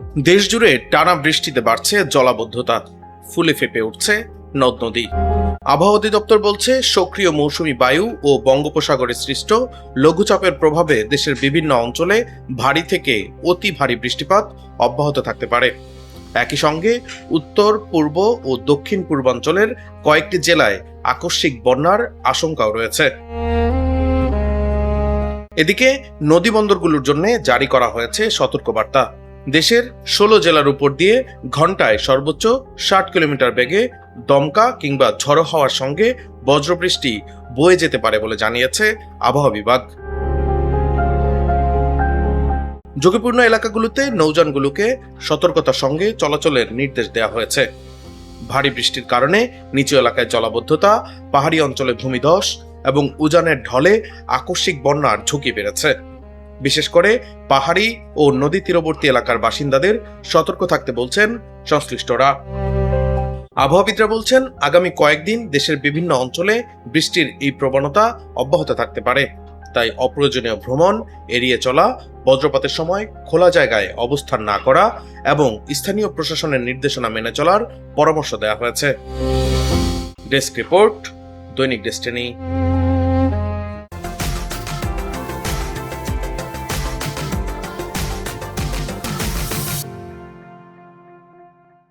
দেশজুড়ে টানা বৃষ্টিতে বাড়ছে জলাবদ্ধতা, ফুলে ফেঁপে উঠছে নদ নদী। আবহাওয়া অধিদপ্তর বলছে, সক্রিয় মৌসুমী বায়ু ও বঙ্গোপসাগরে সৃষ্ট লঘুচাপের প্রভাবে দেশের বিভিন্ন অঞ্চলে ভারী থেকে অতি ভারী বৃষ্টিপাত অব্যাহত থাকতে পারে। একই সঙ্গে উত্তর, পূর্ব ও দক্ষিণ পূর্বাঞ্চলের কয়েকটি জেলায় আকস্মিক বন্যার আশঙ্কাও রয়েছে। এদিকে নদী বন্দরগুলোর জন্য জারি করা হয়েছে সতর্কবার্তা। দেশের 16 জেলার উপর দিয়ে ঘন্টায় সর্বোচ্চ 60 কিলোমিটার বেগে দমকা কিংবা ঝড়ো হওয়ার সঙ্গে বজ্রবৃষ্টি বয়ে যেতে পারে বলে জানিয়েছে আবহাওয়া বিভাগ। ঝুঁকিপূর্ণ এলাকাগুলোতে নৌযানগুলোকে সতর্কতার সঙ্গে চলাচলের নির্দেশ দেওয়া হয়েছে। ভারী বৃষ্টির কারণে নিচু এলাকায় জলাবদ্ধতা, পাহাড়ি অঞ্চলে ভূমিধস এবং উজানের ঢলে আকস্মিক বন্যার ঝুঁকি বেড়েছে। বিশেষ করে পাহাড়ি ও নদী তীরবর্তী এলাকার বাসিন্দাদের সতর্ক থাকতে বলছেন সংশ্লিষ্টরা। আবহাওয়াবিদরা বলছেন, আগামী কয়েকদিন দেশের বিভিন্ন অঞ্চলে বৃষ্টির এই প্রবণতা অব্যাহত থাকতে পারে। তাই অপ্রয়োজনীয় ভ্রমণ এড়িয়ে চলা, বজ্রপাতের সময় খোলা জায়গায় অবস্থান না করা এবং স্থানীয় প্রশাসনের নির্দেশনা মেনে চলার পরামর্শ দেওয়া হয়েছে। ডেস্ক রিপোর্ট, দৈনিক ডেস্টিনি।